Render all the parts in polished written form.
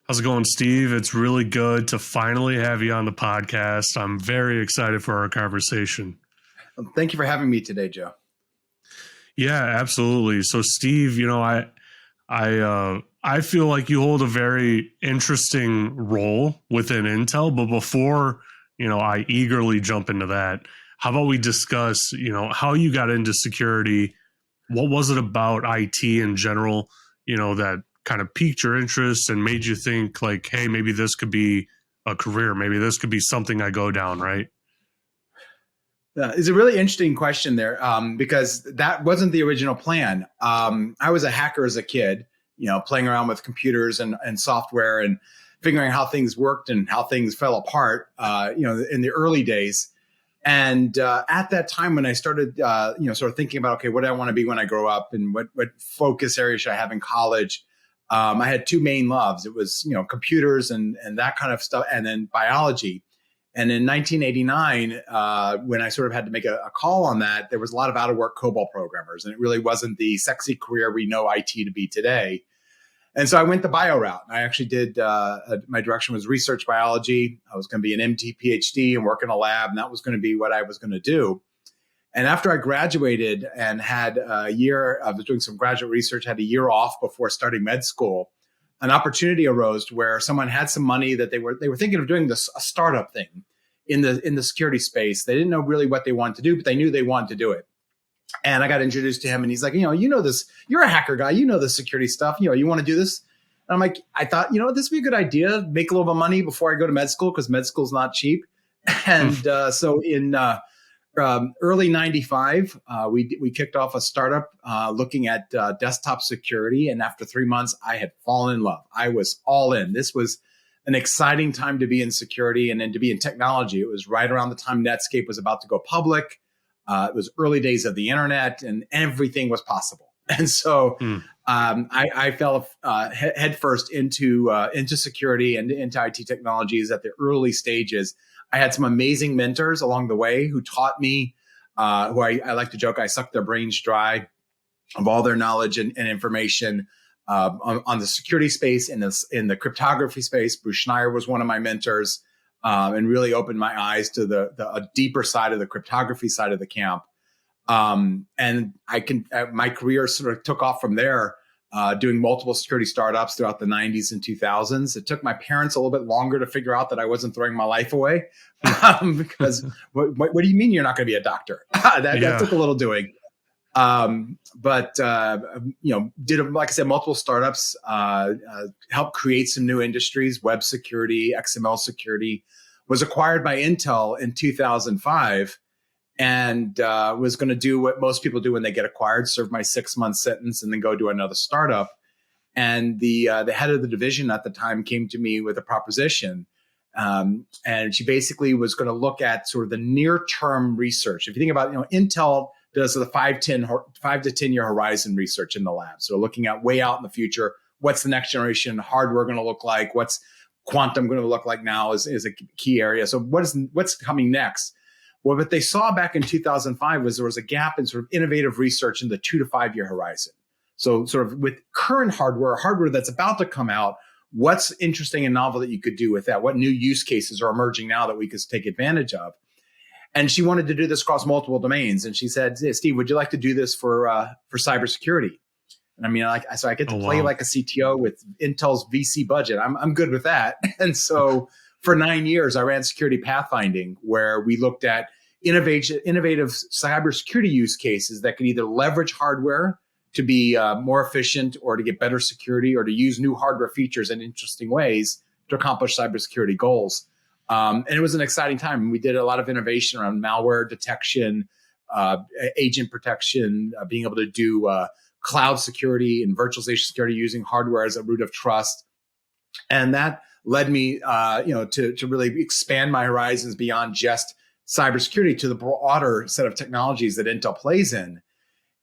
How's it going, Steve? It's really good to finally have you on the podcast. I'm very excited for our conversation. Thank you for having me today, Joe. Yeah, absolutely. So, Steve, I feel like you hold a very interesting role within Intel. But before I eagerly jump into that, how about we discuss how you got into security? What was it about IT in general? That kind of piqued your interest and made you think like, hey, maybe this could be a career. Maybe this could be something I go down, right? It's a really interesting question there because that wasn't the original plan. I was a hacker as a kid, playing around with computers and software and figuring out how things worked and how things fell apart, in the early days. And at that time, when I started, sort of thinking about, okay, what do I want to be when I grow up and what focus area should I have in college? I had two main loves. It was, computers and that kind of stuff, and then biology. And in 1989, when I sort of had to make a call on that, there was a lot of out of work COBOL programmers, and it really wasn't the sexy career we know IT to be today. And so I went the bio route. I actually did, my direction was research biology. I was going to be an MD, PhD and work in a lab, and that was going to be what I was going to do. And after I graduated and had a year, I was doing some graduate research, had a year off before starting med school, an opportunity arose where someone had some money that they were thinking of doing a startup thing in the security space. They didn't know really what they wanted to do, but they knew they wanted to do it. And I got introduced to him, and he's like, you know this, you're a hacker guy, you know the security stuff, you want to do this? And I'm like, I thought, this would be a good idea, make a little bit of money before I go to med school, because med school is not cheap. And so in early 95, we kicked off a startup looking at desktop security. And after 3 months, I had fallen in love. I was all in. This was an exciting time to be in security and then to be in technology. It was right around the time Netscape was about to go public. It was early days of the internet, and everything was possible. And so I fell headfirst into security and into IT technologies at the early stages. I had some amazing mentors along the way who taught me, who I like to joke, I sucked their brains dry of all their knowledge and information on the security space, in the cryptography space. Bruce Schneier was one of my mentors, and really opened my eyes to a deeper side of the cryptography side of the camp. And my career sort of took off from there, doing multiple security startups throughout the 90s and 2000s. It took my parents a little bit longer to figure out that I wasn't throwing my life away, because what do you mean you're not going to be a doctor? That took a little doing. But did, like I said, multiple startups, helped create some new industries, web security, XML security, was acquired by Intel in 2005, and was going to do what most people do when they get acquired, serve my 6-month sentence and then go do another startup. And the head of the division at the time came to me with a proposition. And she basically was going to look at sort of the near-term research. If you think about, Intel does the 5 to 10 year horizon research in the lab. So looking at way out in the future, what's the next generation hardware going to look like? What's quantum going to look like now is a key area. So what's coming next? Well, what they saw back in 2005 was there was a gap in sort of innovative research in the 2 to 5 year horizon. So sort of with current hardware that's about to come out, what's interesting and novel that you could do with that? What new use cases are emerging now that we could take advantage of? And she wanted to do this across multiple domains. And she said, hey, Steve, would you like to do this for cybersecurity? And I mean, so I get to play like a CTO with Intel's VC budget. I'm good with that. And so for 9 years, I ran security pathfinding, where we looked at innovative cybersecurity use cases that could either leverage hardware to be more efficient, or to get better security, or to use new hardware features in interesting ways to accomplish cybersecurity goals. And it was an exciting time. We did a lot of innovation around malware detection, agent protection, being able to do cloud security and virtualization security using hardware as a root of trust. And that led me, to really expand my horizons beyond just cybersecurity to the broader set of technologies that Intel plays in.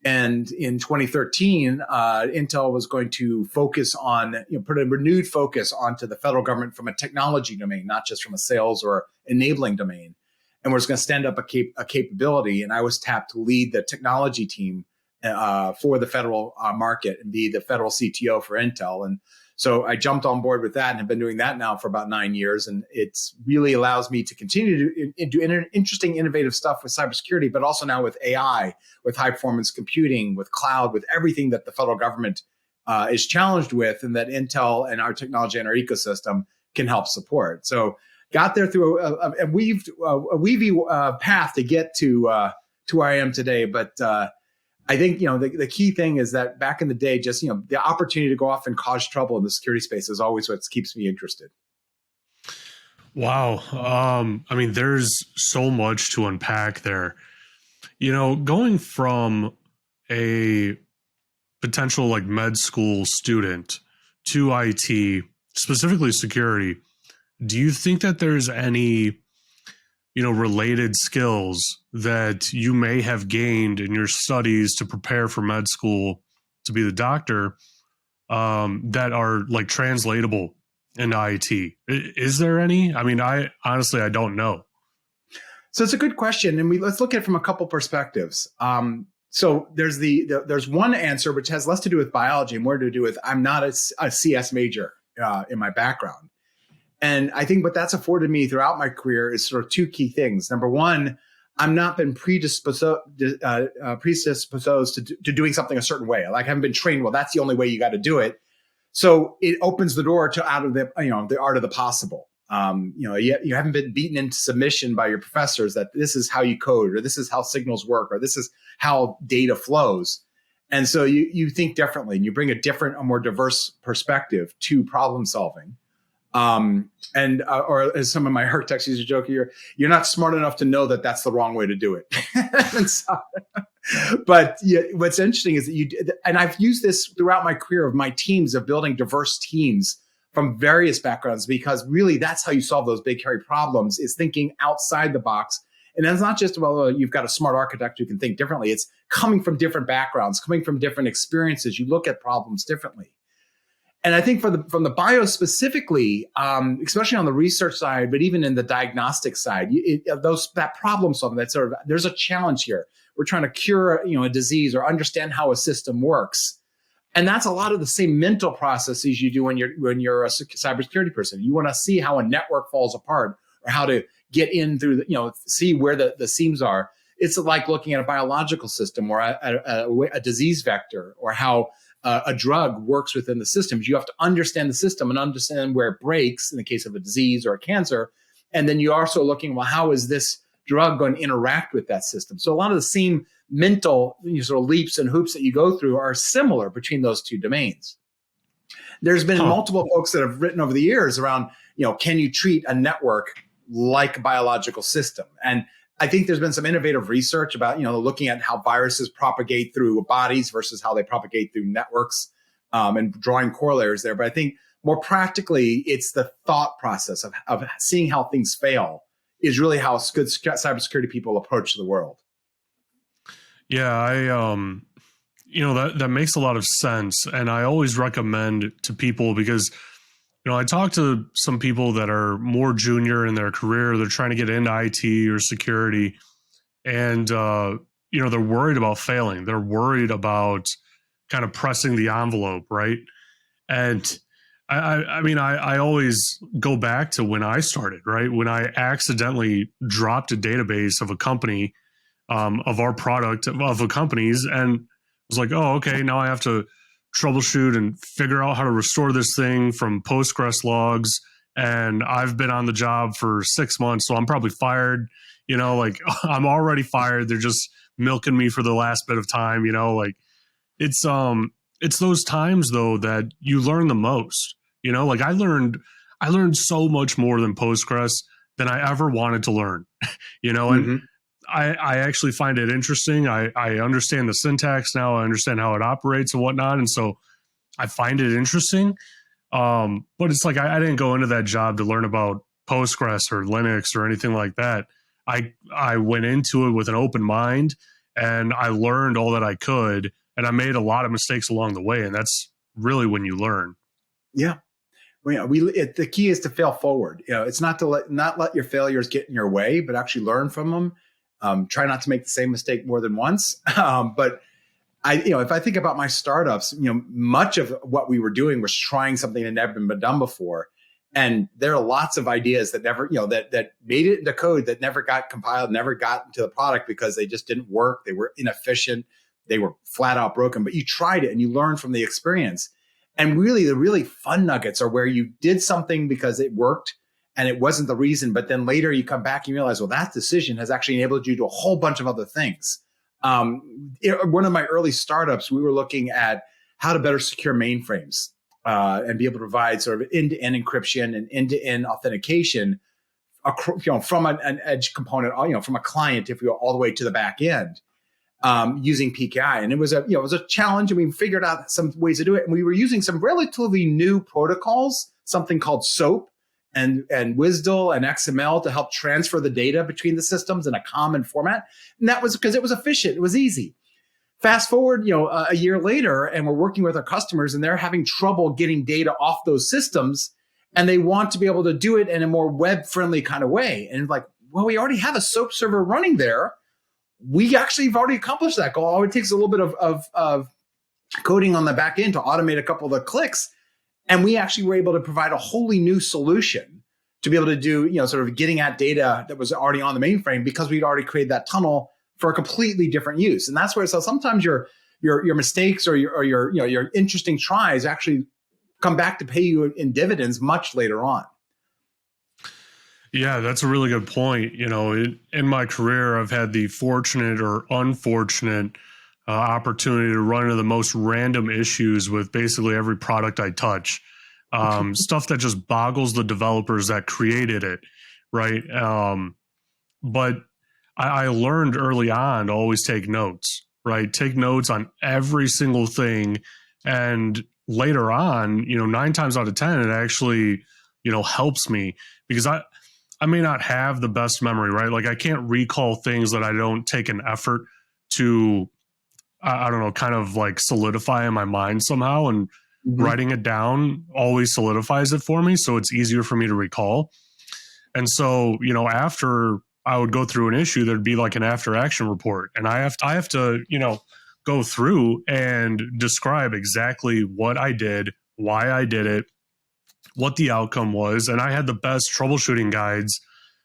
And in 2013, Intel was going to focus on, put a renewed focus onto the federal government from a technology domain, not just from a sales or enabling domain. And we're just going to stand up a capability. And I was tapped to lead the technology team for the federal market and be the federal CTO for Intel. And So I jumped on board with that and have been doing that now for about 9 years. And it's really allows me to continue to do interesting, innovative stuff with cybersecurity, but also now with AI, with high performance computing, with cloud, with everything that the federal government is challenged with, and that Intel and our technology and our ecosystem can help support. So got there through a weavy path to get to where I am today. But I think, the key thing is that back in the day, just, the opportunity to go off and cause trouble in the security space is always what keeps me interested. Wow. I mean, there's so much to unpack there. Going from a potential like med school student to IT, specifically security, do you think that there's any, related skills that you may have gained in your studies to prepare for med school to be the doctor that are like translatable into IT? Is there any? I mean, I don't know. So it's a good question, and let's look at it from a couple perspectives. So there's one answer which has less to do with biology and more to do with I'm not a CS major in my background. And I think what that's afforded me throughout my career is sort of two key things. Number one, I'm not been predisposed to doing something a certain way. Like I haven't been trained, well, that's the only way you got to do it. So it opens the door to out of the, the art of the possible. You haven't been beaten into submission by your professors that this is how you code, or this is how signals work, or this is how data flows. And so you think differently and you bring a more diverse perspective to problem solving. Or as some of my architects used to joke, you're not smart enough to know that that's the wrong way to do it. But what's interesting is that and I've used this throughout my career of my teams of building diverse teams from various backgrounds, because really that's how you solve those big, hairy problems, is thinking outside the box. And that's not just, you've got a smart architect who can think differently. It's coming from different backgrounds, coming from different experiences. You look at problems differently. And I think from the bio specifically, especially on the research side, but even in the diagnostic side, that problem solving, that sort of, there's a challenge here. We're trying to cure a disease or understand how a system works. And that's a lot of the same mental processes you do when you're a cybersecurity person. You want to see how a network falls apart, or how to get in through, see where the seams are. It's like looking at a biological system or a disease vector, or how a drug works within the systems. You have to understand the system and understand where it breaks in the case of a disease or a cancer. And then you're also looking, well, how is this drug going to interact with that system? So a lot of the same mental sort of leaps and hoops that you go through are similar between those two domains. There's been multiple folks that have written over the years around, can you treat a network like a biological system? And I think there's been some innovative research about, looking at how viruses propagate through bodies versus how they propagate through networks, and drawing corollaries there. But I think more practically, it's the thought process of seeing how things fail is really how good cybersecurity people approach the world. Yeah, that makes a lot of sense. And I always recommend to people, because I talk to some people that are more junior in their career. They're trying to get into IT or security, and they're worried about failing. They're worried about kind of pressing the envelope, right? And I always go back to when I started, right? When I accidentally dropped a database of a company, of our product of a company's, and was like, oh, okay, now I have to troubleshoot and figure out how to restore this thing from Postgres logs. And I've been on the job for 6 months, so I'm probably fired. I'm already fired. They're just milking me for the last bit of time. It's those times though that you learn the most. I learned so much more than Postgres than I ever wanted to learn. And Mm-hmm. I actually find it interesting. I understand the syntax now. I understand how it operates and whatnot. And so I find it interesting. But it's like, I didn't go into that job to learn about Postgres or Linux or anything like that. I went into it with an open mind, and I learned all that I could, and I made a lot of mistakes along the way. And that's really when you learn. Yeah. Well, the key is to fail forward. It's not to let your failures get in your way, but actually learn from them. Try not to make the same mistake more than once. But if I think about my startups, much of what we were doing was trying something that never been done before. And there are lots of ideas that never, that made it into code that never got compiled, never got into the product because they just didn't work. They were inefficient. They were flat out broken, but you tried it and you learned from the experience. And really, the really fun nuggets are where you did something because it worked and it wasn't the reason. But then later you come back and you realize, well, that decision has actually enabled you to do a whole bunch of other things. One of my early startups, we were looking at how to better secure mainframes and be able to provide sort of end-to-end encryption and end-to-end authentication, from an edge component, from a client, if you go all the way to the back end, using PKI. And it was a challenge, and we figured out some ways to do it. And we were using some relatively new protocols, something called SOAP and WSDL and XML to help transfer the data between the systems in a common format. And that was because it was efficient. It was easy. Fast forward, a year later, and we're working with our customers, and they're having trouble getting data off those systems, and they want to be able to do it in a more web-friendly kind of way. And like, well, we already have a SOAP server running there. We actually have already accomplished that goal. All it takes a little bit of coding on the back end to automate a couple of the clicks. And we actually were able to provide a wholly new solution to be able to do, sort of getting at data that was already on the mainframe because we'd already created that tunnel for a completely different use. And that's where, so sometimes your mistakes or your interesting tries actually come back to pay you in dividends much later on. Yeah, that's a really good point. In my career, I've had the fortunate or unfortunate opportunity to run into the most random issues with basically every product I touch. Stuff that just boggles the developers that created it, right? But I learned early on to always take notes, right? Take notes on every single thing. And later on, 9 times out of 10, it actually, helps me because I may not have the best memory, right? Like I can't recall things that I don't take an effort to, I don't know, kind of like solidify in my mind somehow. And writing it down always solidifies it for me. So it's easier for me to recall. And so, after I would go through an issue, there'd be like an after action report. And I have to, go through and describe exactly what I did, why I did it, what the outcome was. And I had the best troubleshooting guides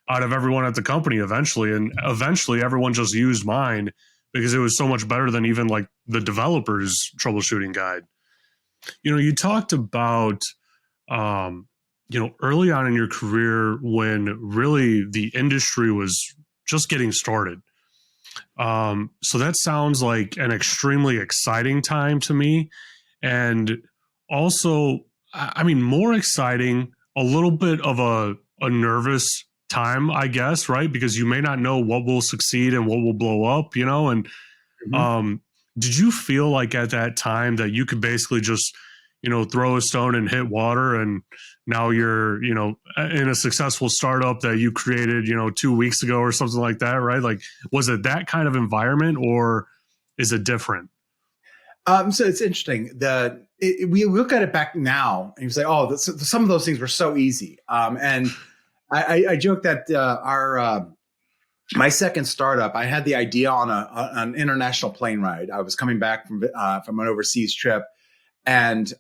out of everyone at the company eventually. And eventually everyone just used mine because it was so much better than even like the developer's troubleshooting guide. You talked about, early on in your career when really the industry was just getting started. So that sounds like an extremely exciting time to me. And also, more exciting, a little bit of a nervous time, I guess, right? Because you may not know what will succeed and what will blow up, and did you feel like at that time that you could basically just, throw a stone and hit water and now you're, in a successful startup that you created, 2 weeks ago or something like that, right? Like, was it that kind of environment or is it different? So it's interesting. We look at it back now and you say, oh, some of those things were so easy. And I joke that my second startup, I had the idea on an international plane ride. I was coming back from an overseas trip, and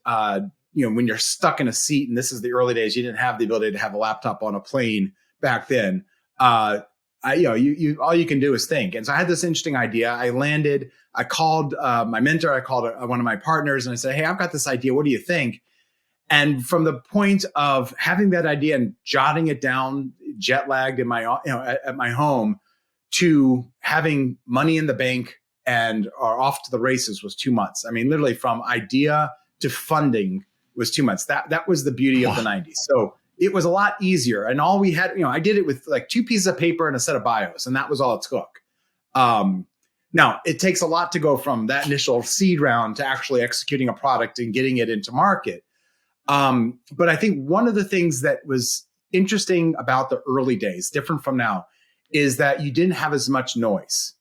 when you're stuck in a seat, and this is the early days, you didn't have the ability to have a laptop on a plane back then. All you can do is think. And so I had this interesting idea. I landed. I called my mentor. I called one of my partners, and I said, "Hey, I've got this idea. What do you think?" And from the point of having that idea and jotting it down, jet lagged in my at my home, to having money in the bank and are off to the races was 2 months. I mean, literally from idea to funding was 2 months. That was the beauty of the 90s. So it was a lot easier. And all we had, I did it with like 2 pieces of paper and a set of bios, and that was all it took. Now, it takes a lot to go from that initial seed round to actually executing a product and getting it into market. But I think one of the things that was interesting about the early days, different from now, is that you didn't have as much noise.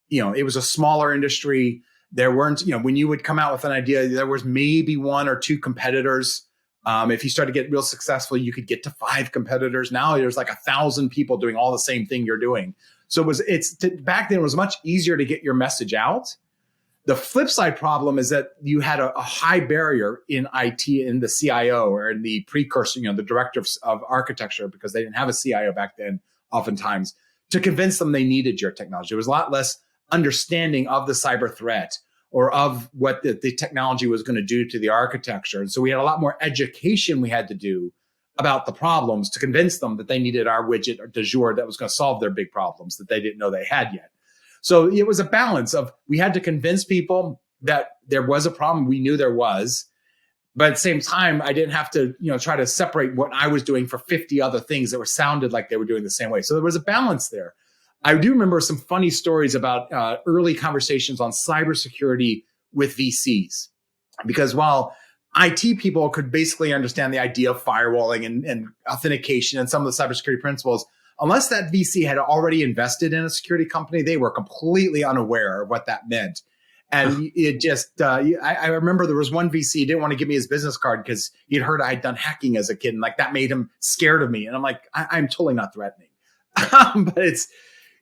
It was a smaller industry. There weren't, when you would come out with an idea, there was maybe 1 or 2 competitors. If you started to get real successful, you could get to 5 competitors. Now there's like 1,000 people doing all the same thing you're doing. So back then it was much easier to get your message out. The flip side problem is that you had a high barrier in IT, in the CIO or in the precursor, the director of architecture, because they didn't have a CIO back then, oftentimes, to convince them they needed your technology. There was a lot less understanding of the cyber threat or of what the technology was going to do to the architecture. And so we had a lot more education we had to do about the problems to convince them that they needed our widget or du jour that was going to solve their big problems that they didn't know they had yet. So it was a balance of, we had to convince people that there was a problem. We knew there was, but at the same time, I didn't have to, try to separate what I was doing for 50 other things that were sounded like they were doing the same way. So there was a balance there. I do remember some funny stories about early conversations on cybersecurity with VCs, because while IT people could basically understand the idea of firewalling and authentication and some of the cybersecurity principles, unless that VC had already invested in a security company, they were completely unaware of what that meant. And it just, I remember there was one VC didn't want to give me his business card because he'd heard I had done hacking as a kid. And like that made him scared of me. And I'm like, I'm totally not threatening. But it's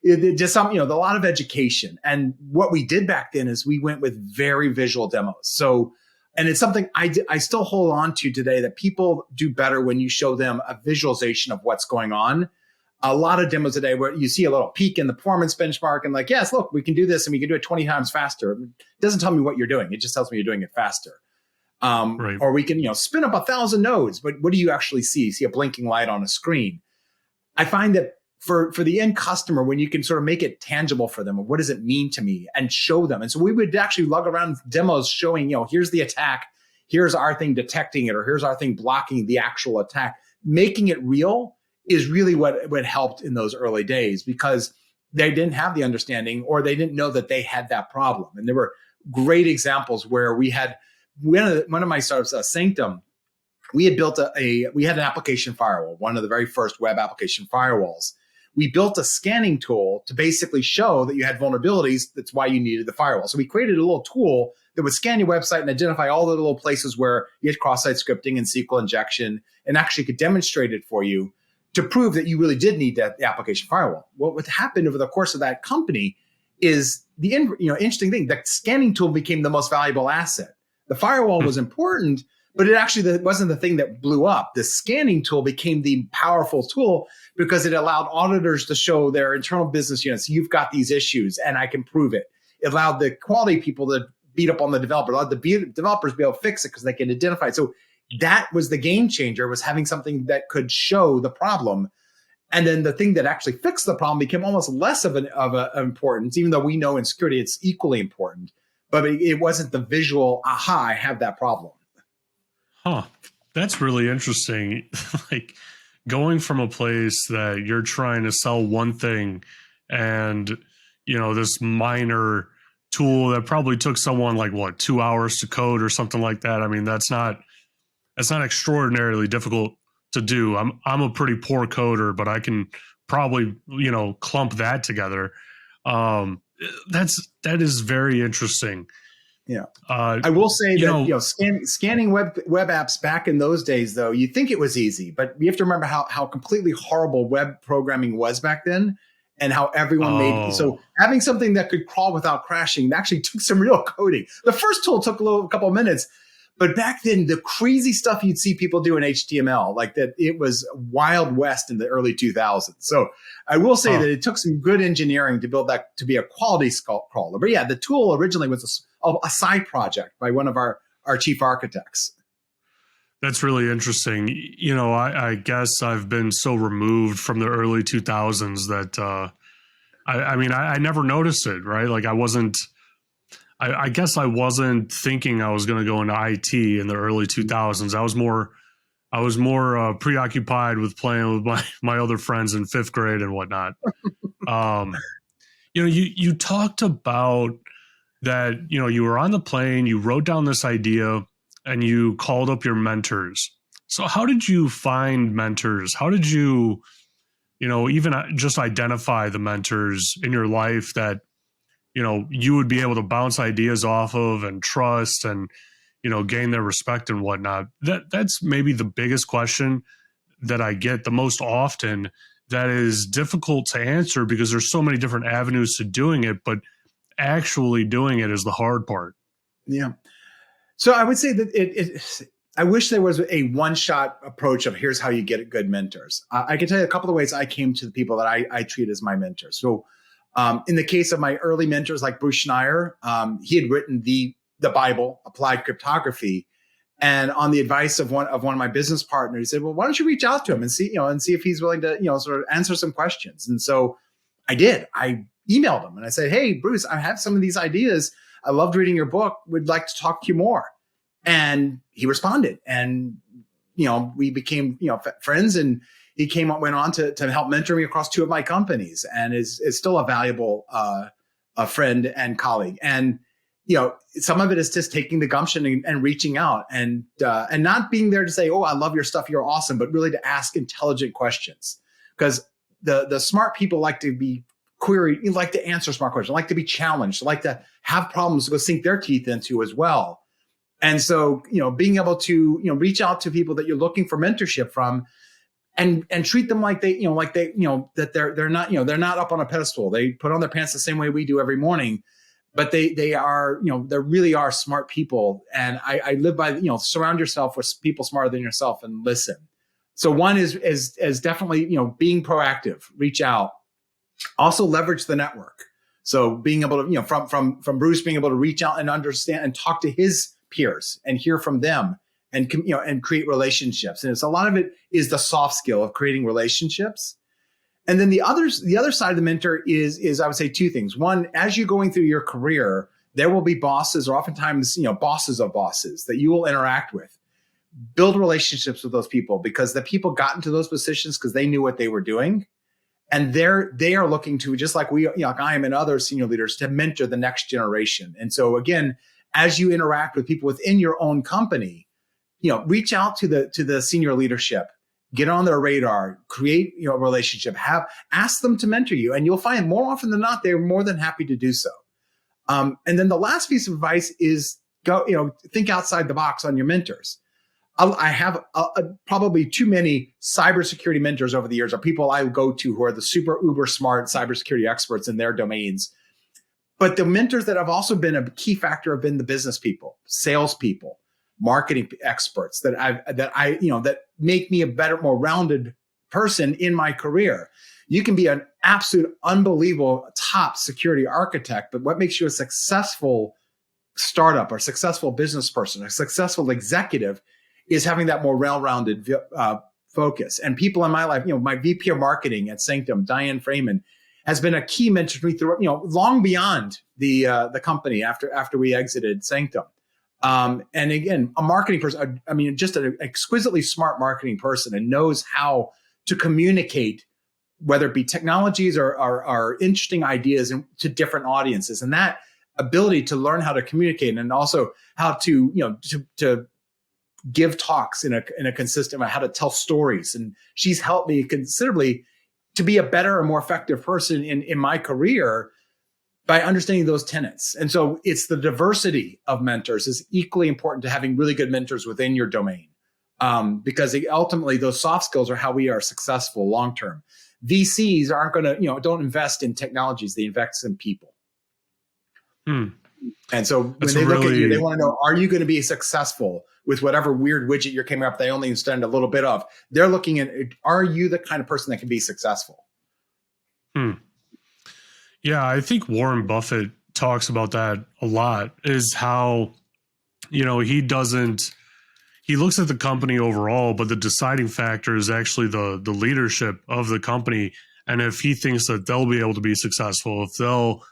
just something, a lot of education. And what we did back then is we went with very visual demos. So, and it's something I still hold on to today, that people do better when you show them a visualization of what's going on. A lot of demos today where you see a little peak in the performance benchmark and like, yes, look, we can do this and we can do it 20 times faster. It doesn't tell me what you're doing. It just tells me you're doing it faster. Right. Or we can, spin up 1,000 nodes, but what do you actually see? You see a blinking light on a screen. I find that for the end customer, when you can sort of make it tangible for them, what does it mean to me, and show them. And so we would actually lug around demos showing, here's the attack, here's our thing detecting it, or here's our thing blocking the actual attack. Making it real is really what helped in those early days, because they didn't have the understanding, or they didn't know that they had that problem. And there were great examples where we had one of my startups, Sanctum. We had built we had an application firewall, one of the very first web application firewalls. We built a scanning tool to basically show that you had vulnerabilities. That's why you needed the firewall. So we created a little tool that would scan your website and identify all the little places where you had cross-site scripting and SQL injection, and actually could demonstrate it for you to prove that you really did need that application firewall. What happened over the course of that company is the interesting thing. The scanning tool became the most valuable asset. The firewall was important, but it actually wasn't the thing that blew up. The scanning tool became the powerful tool because it allowed auditors to show their internal business units, you've got these issues and I can prove it. It allowed the quality people to beat up on the developer, allowed the developers to be able to fix it because they can identify it. So that was the game changer, was having something that could show the problem. And then the thing that actually fixed the problem became almost less of an importance, even though we know in security it's equally important. But it wasn't the visual, aha, I have that problem. Huh. That's really interesting. Like going from a place that you're trying to sell one thing and, this minor tool that probably took someone like 2 hours to code or something like that. I mean, that's not extraordinarily difficult to do. I'm a pretty poor coder, but I can probably, clump that together. That is very interesting. Yeah. I will say that, scanning web apps back in those days, though, you think it was easy, but you have to remember how completely horrible web programming was back then, and how everyone made. So having something that could crawl without crashing actually took some real coding. The first tool took a couple of minutes, but back then the crazy stuff you'd see people do in HTML, like that, it was Wild West in the early 2000s. So I will say that it took some good engineering to build that to be a quality crawler. But yeah, the tool originally was a side project by one of our chief architects. That's really interesting. I guess I've been so removed from the early 2000s that I never noticed it, right? Like I guess I wasn't thinking I was going to go into IT in the early 2000s. I was more preoccupied with playing with my other friends in fifth grade and whatnot. You talked about that, you were on the plane, you wrote down this idea, and you called up your mentors. So how did you find mentors? How did you, even just identify the mentors in your life that, you would be able to bounce ideas off of and trust and, gain their respect and whatnot? That's maybe the biggest question that I get the most often, that is difficult to answer because there's so many different avenues to doing it. But actually doing it is the hard part. Yeah. So I would say that I wish there was a one-shot approach of here's how you get good mentors. I can tell you a couple of ways I came to the people that I treat as my mentors. So in the case of my early mentors like Bruce Schneier, he had written the Bible, Applied Cryptography. And on the advice of one of my business partners, he said, well, why don't you reach out to him and see if he's willing to, sort of answer some questions. And so I did. I emailed him and I said, hey, Bruce, I have some of these ideas. I loved reading your book. Would like to talk to you more. And he responded, and we became friends. And he went on to help mentor me across 2 of my companies, and is still a valuable a friend and colleague. And some of it is just taking the gumption and reaching out, and not being there to say, oh, I love your stuff, you're awesome, but really to ask intelligent questions, because the smart people like to be queried, like to answer smart questions, like to be challenged, like to have problems to go sink their teeth into as well. And so, being able to, reach out to people that you're looking for mentorship from, and treat them like that they're not, they're not up on a pedestal. They put on their pants the same way we do every morning, but they are, they really are smart people. And I live by, surround yourself with people smarter than yourself and listen. So one is definitely, being proactive, reach out, also leverage the network. So being able to, from Bruce, being able to reach out and understand and talk to his peers and hear from them, and and create relationships. And it's a lot of it is the soft skill of creating relationships. And then the other side of the mentor is I would say 2 things. One, as you're going through your career, there will be bosses, or oftentimes bosses of bosses that you will interact with. Build relationships with those people, because the people got into those positions because they knew what they were doing. And they are looking to, just like like I am and other senior leaders, to mentor the next generation. And so again, as you interact with people within your own company, reach out to the senior leadership, get on their radar, create a relationship, ask them to mentor you, and you'll find more often than not they're more than happy to do so. And then the last piece of advice is think outside the box on your mentors. I have probably too many cybersecurity mentors over the years, or people I go to who are the super uber smart cybersecurity experts in their domains. But the mentors that have also been a key factor have been the business people, salespeople, marketing experts that make me a better, more rounded person in my career. You can be an absolute unbelievable top security architect, but what makes you a successful startup or successful business person, a successful executive, is having that more well-rounded focus. And people in my life, my VP of marketing at Sanctum, Diane Freeman, has been a key mentor to me through, long beyond the company after we exited Sanctum. And again, a marketing person, just an exquisitely smart marketing person, and knows how to communicate, whether it be technologies or interesting ideas to different audiences. And that ability to learn how to communicate, and also how to, to give talks in a consistent way, how to tell stories. And she's helped me considerably to be a better and more effective person in my career by understanding those tenets. And so it's the diversity of mentors is equally important to having really good mentors within your domain, because ultimately those soft skills are how we are successful long-term. VCs aren't going to, don't invest in technologies, they invest in people. And so when they look at you, they want to know, are you going to be successful with whatever weird widget you're coming up they only understand a little bit of? They're looking at, are you the kind of person that can be successful? Yeah, I think Warren Buffett talks about that a lot, is how, he looks at the company overall, but the deciding factor is actually the leadership of the company. And if he thinks that they'll be able to be successful, if they'll,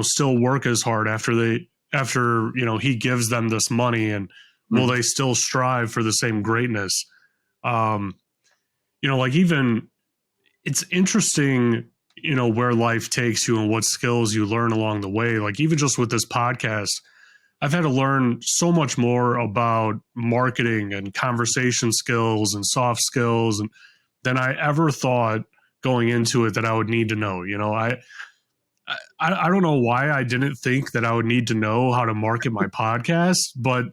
still work as hard after he gives them this money, and will they still strive for the same greatness? Even it's interesting, where life takes you and what skills you learn along the way. Like even just with this podcast, I've had to learn so much more about marketing and conversation skills and soft skills than I ever thought going into it that I would need to know. I don't know why I didn't think that I would need to know how to market my podcast, but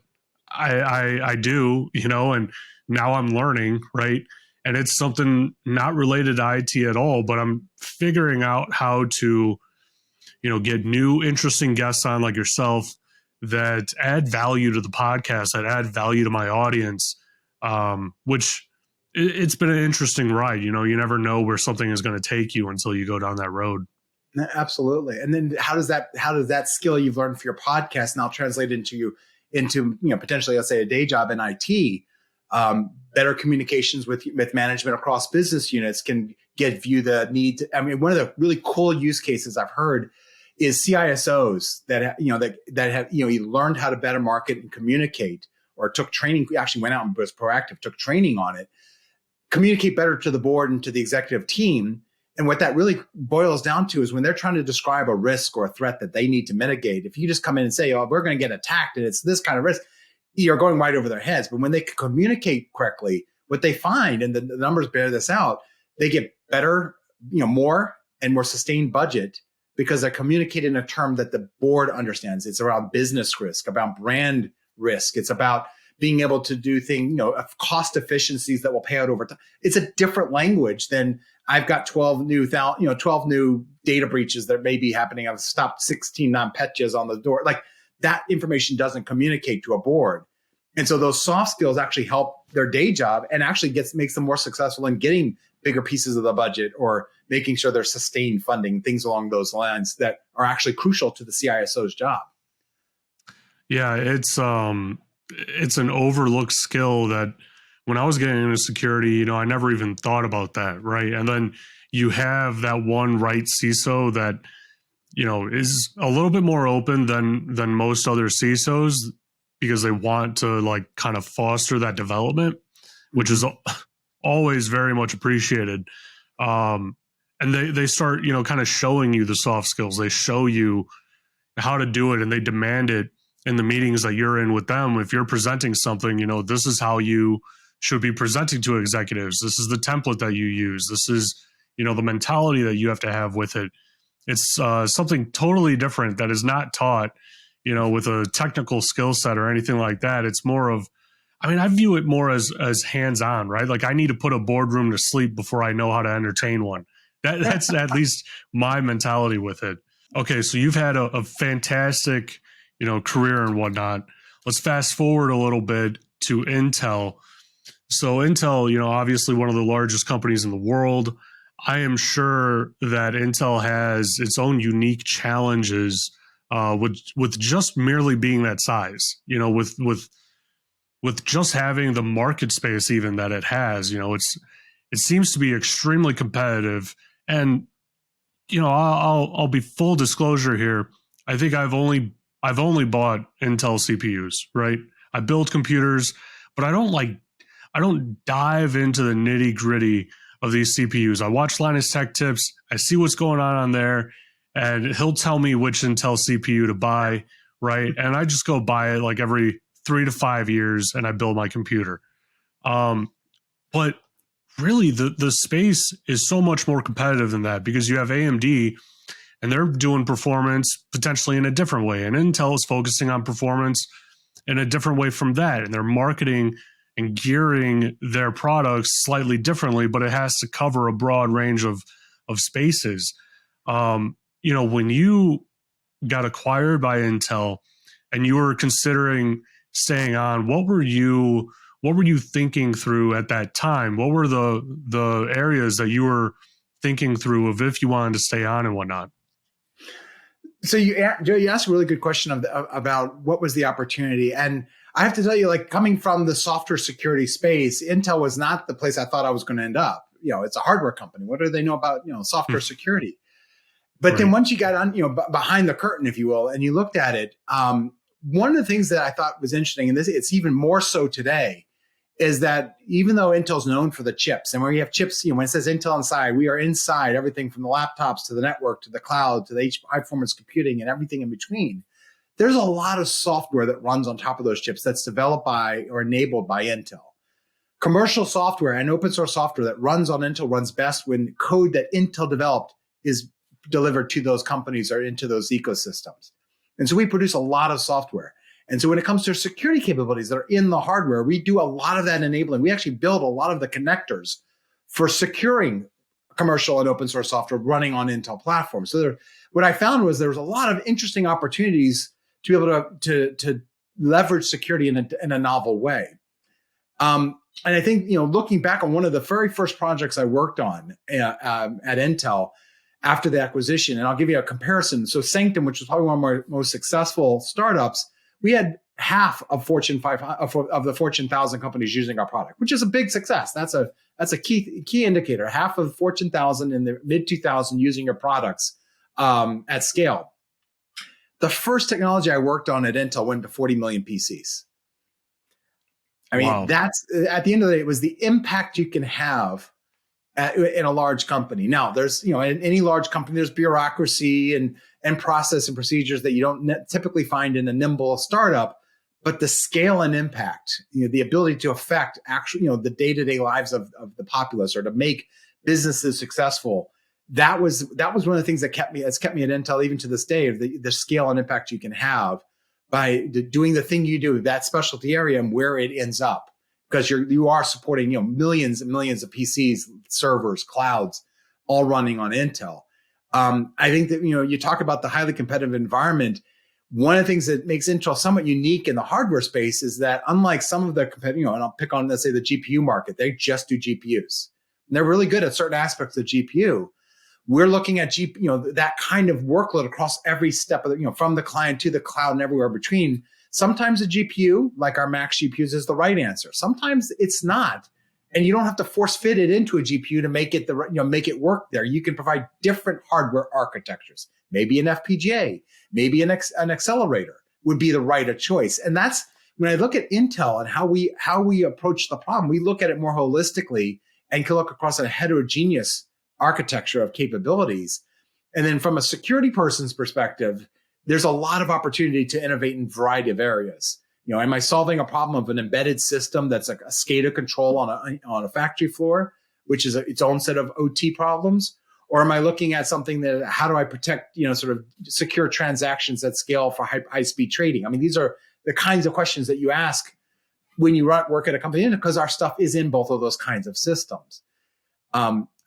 I do, and now I'm learning, right? And it's something not related to IT at all, but I'm figuring out how to, get new interesting guests on like yourself that add value to the podcast, that add value to my audience, which it's been an interesting ride. You never know where something is going to take you until you go down that road. Absolutely. And then how does that skill you've learned for your podcast now translate into potentially, let's say, a day job in IT? Better communications with management across business units can get you the need to, one of the really cool use cases I've heard is CISOs that have learned how to better market and communicate, or took training, actually went out and was proactive, took training on it, communicate better to the board and to the executive team. And what that really boils down to is when they're trying to describe a risk or a threat that they need to mitigate, if you just come in and say, oh, we're going to get attacked and it's this kind of risk, you're going right over their heads. But when they communicate correctly, what they find, and the numbers bear this out, they get better, more and more sustained budget because they're communicating in a term that the board understands. It's around business risk, about brand risk. It's about being able to do things, cost efficiencies that will pay out over time. It's a different language than I've got 12 new data breaches that may be happening. I've stopped 16 non-petjas on the door. Like, that information doesn't communicate to a board. And so those soft skills actually help their day job and actually makes them more successful in getting bigger pieces of the budget, or making sure there's sustained funding, things along those lines that are actually crucial to the CISO's job. Yeah, it's an overlooked skill that when I was getting into security, I never even thought about that, right? And then you have that one right CISO that, is a little bit more open than most other CISOs, because they want to like kind of foster that development, which is always very much appreciated. And they start, kind of showing you the soft skills. They show you how to do it, and they demand it in the meetings that you're in with them. If you're presenting something, this is how you should be presenting to executives. This is the template that you use. This is, the mentality that you have to have with it. It's something totally different that is not taught, with a technical skill set or anything like that. It's more of, I view it more as hands-on, right? Like, I need to put a boardroom to sleep before I know how to entertain one. That's at least my mentality with it. Okay, so you've had a fantastic, career and whatnot. Let's fast forward a little bit to Intel. So Intel, obviously one of the largest companies in the world. I am sure that Intel has its own unique challenges with just merely being that size, with just having the market space even that it has. It seems to be extremely competitive. And I'll be full disclosure here. I think I've only bought Intel CPUs, right? I build computers, but I don't dive into the nitty gritty of these CPUs. I watch Linus Tech Tips. I see what's going on there, and he'll tell me which Intel CPU to buy, right? And I just go buy it like every 3 to 5 years, and I build my computer. But really, the space is so much more competitive than that, because you have AMD, and they're doing performance potentially in a different way, and Intel is focusing on performance in a different way from that, and they're marketing and gearing their products slightly differently, but it has to cover a broad range of spaces. When you got acquired by Intel and you were considering staying on, what were you thinking through at that time? What were the areas that you were thinking through of if you wanted to stay on and whatnot? So Joe, you asked a really good question about what was the opportunity. And I have to tell you, like, coming from the software security space, Intel was not the place I thought I was going to end up. It's a hardware company. What do they know about, software security? But then once you got on, behind the curtain, if you will, and you looked at it, one of the things that I thought was interesting, and it's even more so today, is that even though Intel's known for the chips, and where you have chips, when it says Intel inside, we are inside everything from the laptops to the network to the cloud to the high performance computing and everything in between. There's a lot of software that runs on top of those chips that's developed by or enabled by Intel. Commercial software and open source software that runs on Intel runs best when code that Intel developed is delivered to those companies or into those ecosystems. And so we produce a lot of software. And so when it comes to security capabilities that are in the hardware, we do a lot of that enabling. We actually build a lot of the connectors for securing commercial and open source software running on Intel platforms. So what I found was there was a lot of interesting opportunities to be able to leverage security in a novel way. And I think, looking back on one of the very first projects I worked on at Intel after the acquisition, and I'll give you a comparison. So Sanctum, which was probably one of our most successful startups, we had half of Fortune 500 of the Fortune 1000 companies using our product, which is a big success. That's a key indicator. Half of Fortune 1000 in the mid 2000 using your products at scale. The first technology I worked on at Intel went to 40 million PCs. I mean, Wow. that's at the end of the day, it was the impact you can have in a large company. Now, there's, in any large company, there's bureaucracy and process and procedures that you don't typically find in a nimble startup. But the scale and impact, the ability to affect actually, the day-to-day lives of the populace or to make businesses successful, that was one of the things that kept me at Intel even to this day, of the scale and impact you can have by doing the thing you do, that specialty area, and where it ends up, because you are supporting millions and millions of PCs, servers, clouds, all running on Intel. I think that you talk about the highly competitive environment. One of the things that makes Intel somewhat unique in the hardware space is that, unlike some of the competitive, and I'll pick on, let's say, the GPU market, they just do GPUs. And they're really good at certain aspects of GPU. We're looking at that kind of workload across every step of from the client to the cloud and everywhere between. Sometimes a GPU, like our Max GPUs, is the right answer. Sometimes it's not, and you don't have to force fit it into a GPU to make it make it work there. You can provide different hardware architectures. Maybe an FPGA, maybe an accelerator would be the right choice. And that's when I look at Intel and how we approach the problem. We look at it more holistically and can look across a heterogeneous architecture of capabilities. And then from a security person's perspective, there's a lot of opportunity to innovate in a variety of areas. Am I solving a problem of an embedded system that's like a SCADA control on a factory floor, which is its own set of OT problems? Or am I looking at something that, how do I protect, sort of secure transactions at scale for high-speed trading? I mean, these are the kinds of questions that you ask when you work at a company, because our stuff is in both of those kinds of systems.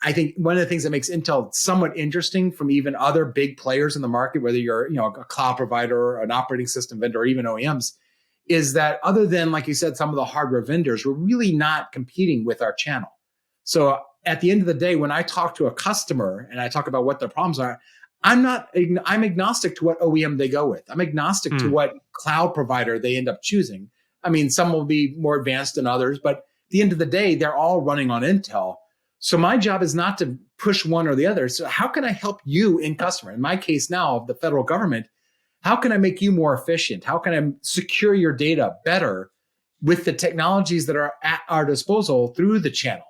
I think one of the things that makes Intel somewhat interesting from even other big players in the market, whether you're a cloud provider, an operating system vendor, or even OEMs, is that other than, like you said, some of the hardware vendors, we're really not competing with our channel. So at the end of the day, when I talk to a customer and I talk about what their problems are, I'm agnostic to what OEM they go with. I'm agnostic to what cloud provider they end up choosing. I mean, some will be more advanced than others, but at the end of the day, they're all running on Intel. So my job is not to push one or the other. So how can I help you in customer? In my case now, the federal government, how can I make you more efficient? How can I secure your data better with the technologies that are at our disposal through the channel?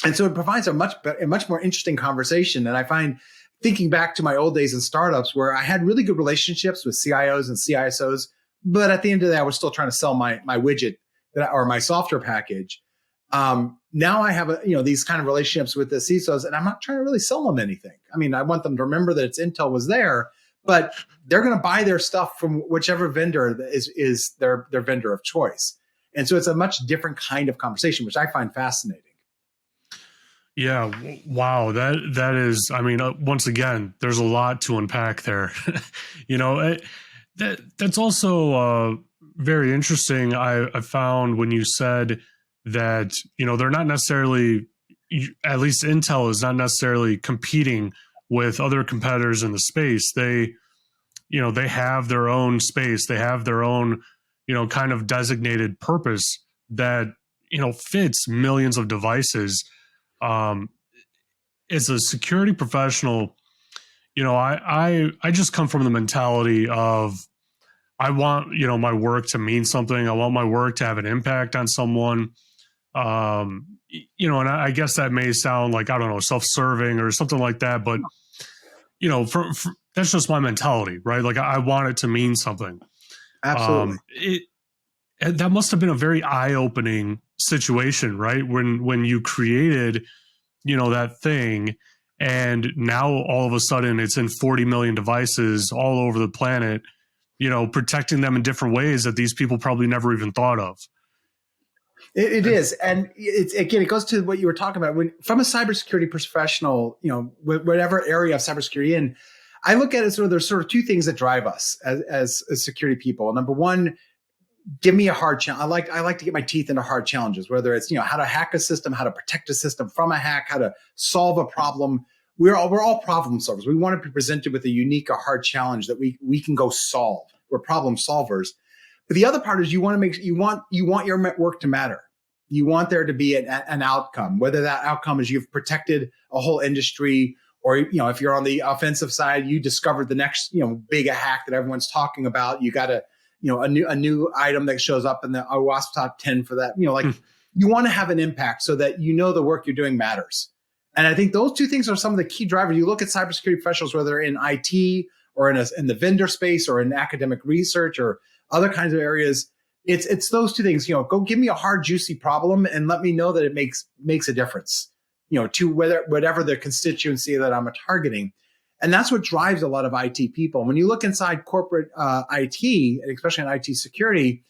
And so it provides a much more interesting conversation. And I find, thinking back to my old days in startups where I had really good relationships with CIOs and CISOs, but at the end of the day, I was still trying to sell my widget or my software package. Now I have these kind of relationships with the CISOs, and I'm not trying to really sell them anything. I mean, I want them to remember that Intel was there, but they're going to buy their stuff from whichever vendor is their vendor of choice. And so it's a much different kind of conversation, which I find fascinating. Yeah. Wow. That is, I mean, once again, there's a lot to unpack there. That's also very interesting. I found when you said that, they're not necessarily, at least Intel is not necessarily competing with other competitors in the space. They have their own space. They have their own, kind of designated purpose that, fits millions of devices. As a security professional, I just come from the mentality of, I want, my work to mean something. I want my work to have an impact on someone. And I guess that may sound like, I don't know, self-serving or something like that, but that's just my mentality, right? Like I want it to mean something. Absolutely. That must have been a very eye-opening situation, right? When you created, that thing, and now all of a sudden it's in 40 million devices all over the planet, protecting them in different ways that these people probably never even thought of. It is, and it's again, it goes to what you were talking about. When from a cybersecurity professional, whatever area of cybersecurity in, I look at it sort of there's sort of two things that drive us as security people. Number one, give me a hard challenge. I like to get my teeth into hard challenges, whether it's how to hack a system, how to protect a system from a hack, how to solve a problem. We're all problem solvers. We want to be presented with a unique, a hard challenge that we can go solve. We're problem solvers. But the other part is you want your work to matter. You want there to be an outcome, whether that outcome is you've protected a whole industry, or if you're on the offensive side, you discovered the next big hack that everyone's talking about. You got a new item that shows up in the OWASP top 10 for that. You want to have an impact so that the work you're doing matters. And I think those two things are some of the key drivers. You look at cybersecurity professionals, whether in IT or in the vendor space or in academic research or other kinds of areas. It's those two things. Go give me a hard, juicy problem and let me know that it makes a difference. To whatever the constituency that I'm targeting. And that's what drives a lot of IT people. When you look inside corporate IT, especially in IT security,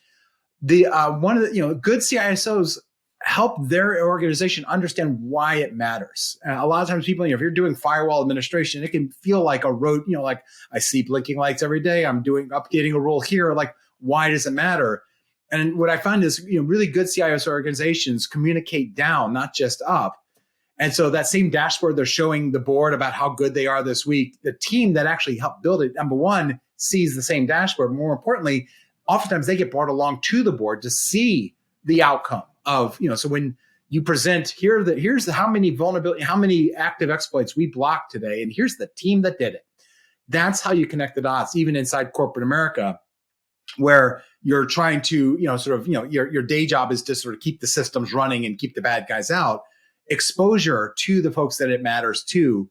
the one of the good CISOs help their organization understand why it matters. A lot of times people, if you're doing firewall administration, it can feel like a road, like I see blinking lights every day. I'm updating a rule here. Like, why does it matter? And what I find is, really good CISO organizations communicate down, not just up. And so that same dashboard they're showing the board about how good they are this week, the team that actually helped build it, number one, sees the same dashboard. More importantly, oftentimes they get brought along to the board to see the outcome of, so when you present here's how many vulnerability, how many active exploits we blocked today, and here's the team that did it. That's how you connect the dots, even inside corporate America, where you're trying to, your day job is to sort of keep the systems running and keep the bad guys out. Exposure to the folks that it matters to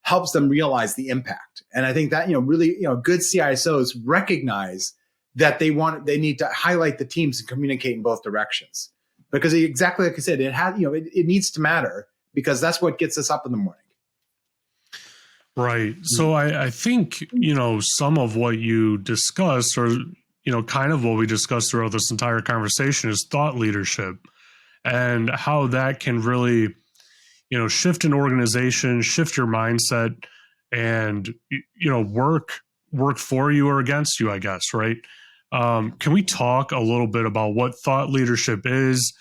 helps them realize the impact. And I think that, really, good CISOs recognize that they need to highlight the teams and communicate in both directions. Because exactly like I said, it needs to matter, because that's what gets us up in the morning. Right. So I think, some of what you discussed, or, kind of what we discussed throughout this entire conversation, is thought leadership and how that can really, shift an organization, shift your mindset, and, work for you or against you, I guess. Right. Can we talk a little bit about what thought leadership is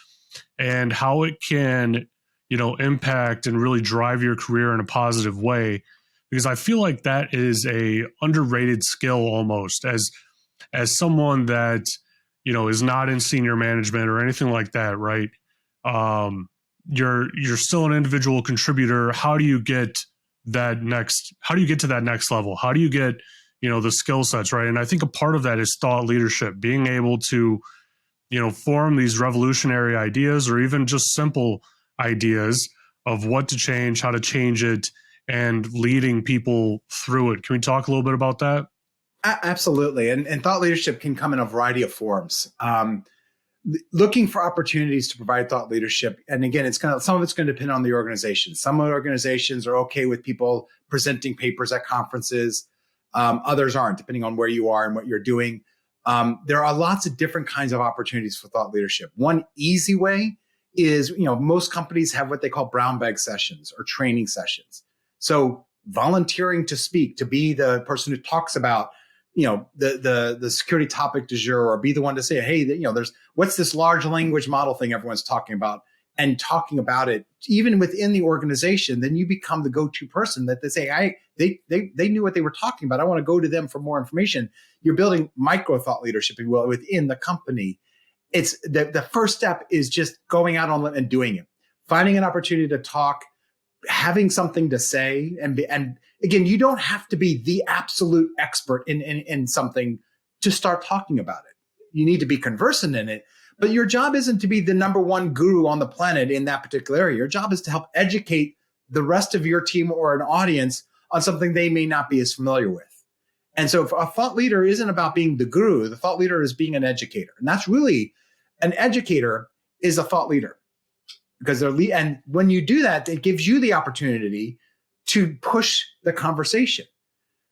and how it can, impact and really drive your career in a positive way? Because I feel like that is a underrated skill almost, as someone that, is not in senior management or anything like that, right? You're still an individual contributor. How do you get to that next level? How do you get, the skill sets, right? And I think a part of that is thought leadership, being able to, form these revolutionary ideas, or even just simple ideas of what to change, how to change it, and leading people through it. Can we talk a little bit about that? Absolutely. And thought leadership can come in a variety of forms. Looking for opportunities to provide thought leadership. And again, some of it's going to depend on the organization. Some organizations are okay with people presenting papers at conferences. Others aren't, depending on where you are and what you're doing. There are lots of different kinds of opportunities for thought leadership. One easy way is, most companies have what they call brown bag sessions or training sessions. So volunteering to speak, to be the person who talks about, the security topic du jour, or be the one to say, hey, there's what's this large language model thing everyone's talking about, and talking about it even within the organization. Then you become the go-to person that they say, they knew what they were talking about. I want to go to them for more information. You're building micro thought leadership, if you will, within the company. It's the first step is just going out on and doing it, finding an opportunity to talk, having something to say. And again, you don't have to be the absolute expert in something to start talking about it. You need to be conversant in it, but your job isn't to be the number one guru on the planet in that particular area. Your job is to help educate the rest of your team or an audience on something they may not be as familiar with. And so a thought leader isn't about being the guru. The thought leader is being an educator. And that's really, an educator is a thought leader. Because and when you do that, it gives you the opportunity to push the conversation.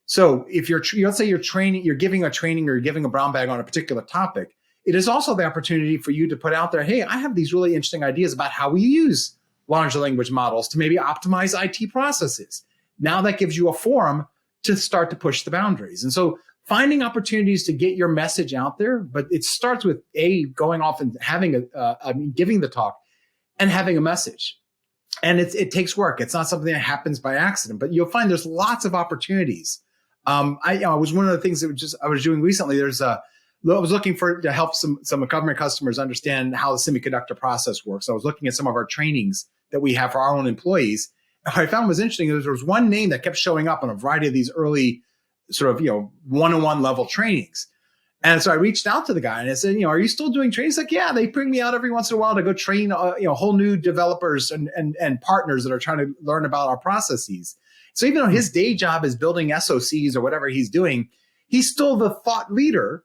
So if let's say you're training, you're giving a training, or you're giving a brown bag on a particular topic, it is also the opportunity for you to put out there, hey, I have these really interesting ideas about how we use large language models to maybe optimize IT processes. Now that gives you a forum to start to push the boundaries. And so finding opportunities to get your message out there, but it starts with going off and having giving the talk and having a message. And it takes work. It's not something that happens by accident, but you'll find there's lots of opportunities. I was one of the things that I was doing recently. I was looking to help some government customers understand how the semiconductor process works. I was looking at some of our trainings that we have for our own employees. And what I found was interesting is there was one name that kept showing up on a variety of these early sort of, one-on-one level trainings. And so I reached out to the guy and I said, are you still doing training? He's like, yeah, they bring me out every once in a while to go train, whole new developers and partners that are trying to learn about our processes. So even though his day job is building SOCs or whatever he's doing, he's still the thought leader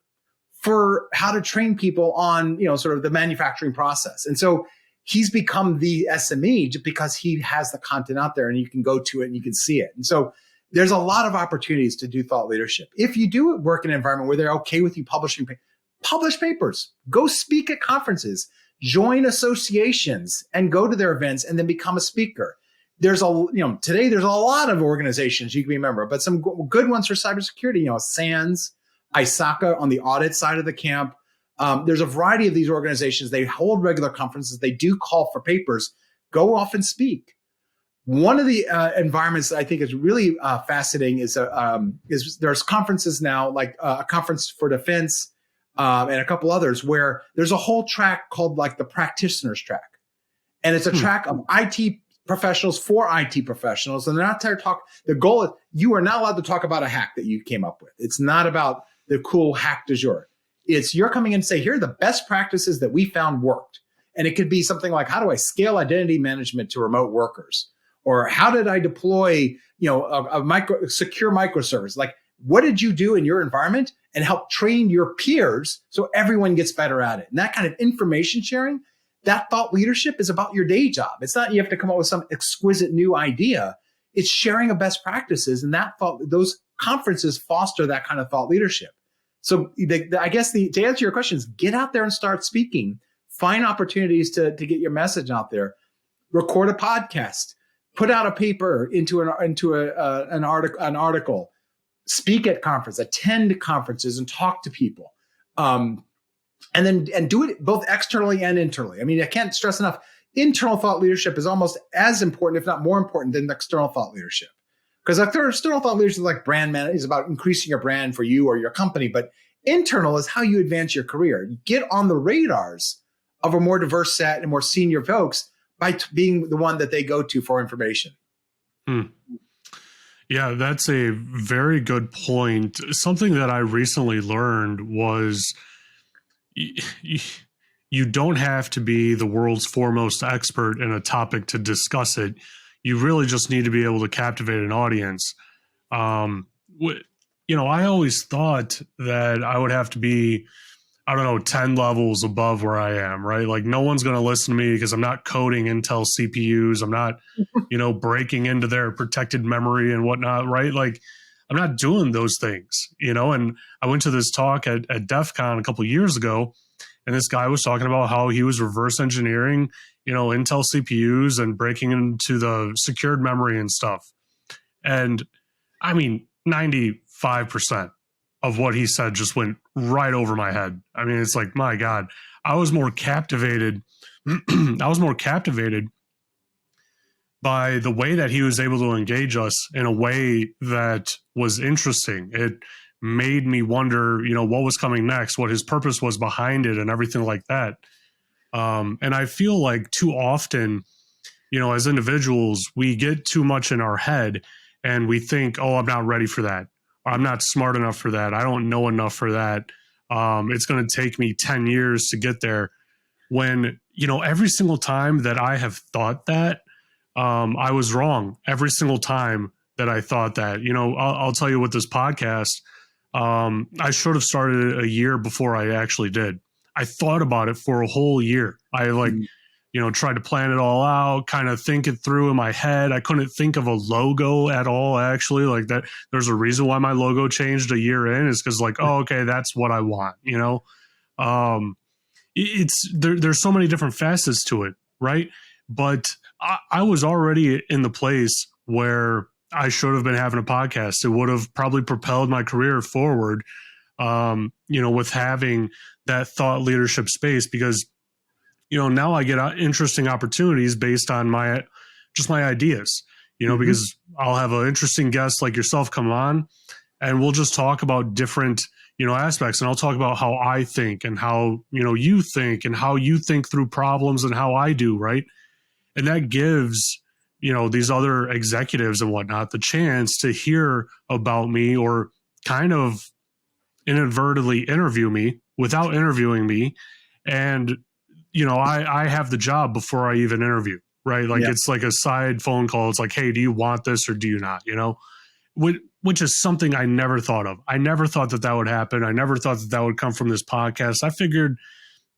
for how to train people on, sort of the manufacturing process. And so he's become the SME just because he has the content out there and you can go to it and you can see it. And so there's a lot of opportunities to do thought leadership. If you do work in an environment where they're okay with you publishing, publish papers, go speak at conferences, join associations and go to their events and then become a speaker. Today there's a lot of organizations you can be a member of, but some good ones for cybersecurity, SANS, ISACA on the audit side of the camp. There's a variety of these organizations. They hold regular conferences. They do call for papers. Go off and speak. One of the environments that I think is really fascinating is there's conferences now, like a conference for defense and a couple others, where there's a whole track called like the practitioners track. And it's a track of IT professionals for IT professionals. And they're not there to talk. The goal is you are not allowed to talk about a hack that you came up with. It's not about the cool hack du jour. It's you're coming in and say, here are the best practices that we found worked. And it could be something like, how do I scale identity management to remote workers? Or how did I deploy, a secure microservice? Like, what did you do in your environment and help train your peers so everyone gets better at it? And that kind of information sharing, that thought leadership is about your day job. It's not you have to come up with some exquisite new idea. It's sharing of best practices, and those conferences foster that kind of thought leadership. So I guess to answer your questions, get out there and start speaking. Find opportunities to get your message out there. Record a podcast. Put out a paper into an article. Speak at conference. Attend conferences and talk to people. And do it both externally and internally. I mean, I can't stress enough. Internal thought leadership is almost as important, if not more important, than external thought leadership. Because external thought leadership is like brand management, is about increasing your brand for you or your company. But internal is how you advance your career. Get on the radars of a more diverse set and more senior folks by being the one that they go to for information. Yeah, that's a very good point. Something that I recently learned was you don't have to be the world's foremost expert in a topic to discuss it. You really just need to be able to captivate an audience. I always thought that I would have to be, 10 levels above where I am, right? Like no one's going to listen to me because I'm not coding Intel CPUs. I'm not, breaking into their protected memory and whatnot, right? Like I'm not doing those things, and I went to this talk at DEF CON a couple of years ago, and this guy was talking about how he was reverse engineering, Intel CPUs and breaking into the secured memory and stuff. And I mean, 95% of what he said just went right over my head. I mean, it's like, my God, I was more captivated. I was more captivated by the way that he was able to engage us in a way that was interesting. It made me wonder, what was coming next, what his purpose was behind it and everything like that. And I feel like too often, as individuals, we get too much in our head and we think, oh, I'm not ready for that. I'm not smart enough for that. I don't know enough for that. It's going to take me 10 years to get there. When, every single time that I have thought that, I was wrong. Every single time that I thought that, I'll tell you with this podcast, I should have started a year before I actually did. I thought about it for a whole year. I tried to plan it all out, kind of think it through in my head. I couldn't think of a logo at all, actually. Like that, there's a reason why my logo changed a year in is because like, oh, okay, that's what I want, It's there's so many different facets to it, right? But I was already in the place where I should have been having a podcast. It would have probably propelled my career forward, with having that thought leadership space, because now I get interesting opportunities based on my ideas, because I'll have an interesting guest like yourself come on, and we'll just talk about different aspects, and I'll talk about how I think and how you think and how you think through problems and how I do, right? And that gives these other executives and whatnot the chance to hear about me, or kind of inadvertently interview me without interviewing me. And I have the job before I even interview, right? Like, it's like a side phone call. It's like, hey, do you want this or do you not? Which is something I never thought of. I never thought that would happen. I never thought that would come from this podcast. I figured,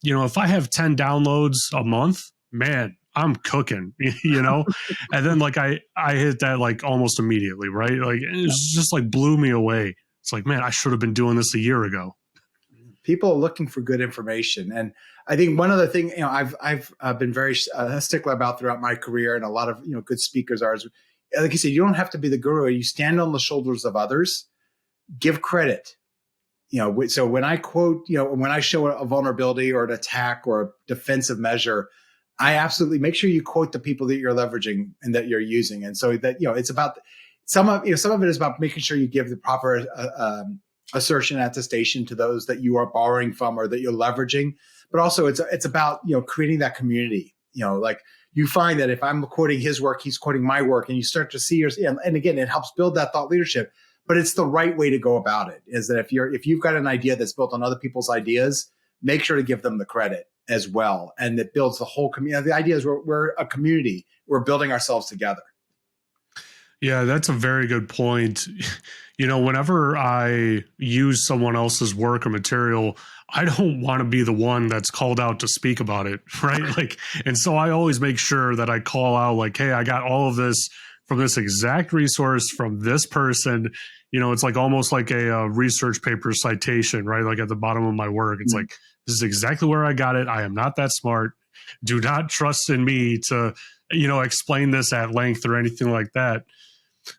if I have 10 downloads a month, man, I'm cooking, and then like I hit that like almost immediately, right? Like, it's just like blew me away. It's like, man, I should have been doing this a year ago. People are looking for good information. And I think one other thing, I've been very stickler about throughout my career, and a lot of, good speakers are, like you said, you don't have to be the guru. You stand on the shoulders of others, give credit. So when I quote, when I show a vulnerability or an attack or a defensive measure, I absolutely make sure you quote the people that you're leveraging and that you're using. And so that, it's about some of it is about making sure you give the proper assertion and attestation to those that you are borrowing from or that you're leveraging. But also it's about, creating that community. Like, you find that if I'm quoting his work, he's quoting my work, and you start to see yours. And again, it helps build that thought leadership. But it's the right way to go about it. Is that if you've got an idea that's built on other people's ideas, make sure to give them the credit as well. And that builds the whole community. The idea is we're a community. We're building ourselves together. Yeah, that's a very good point. Whenever I use someone else's work or material, I don't want to be the one that's called out to speak about it, right? Like, and so I always make sure that I call out like, hey, I got all of this from this exact resource from this person. It's like almost like a research paper citation, right? Like at the bottom of my work, it's like, this is exactly where I got it. I am not that smart. Do not trust in me to, explain this at length or anything like that.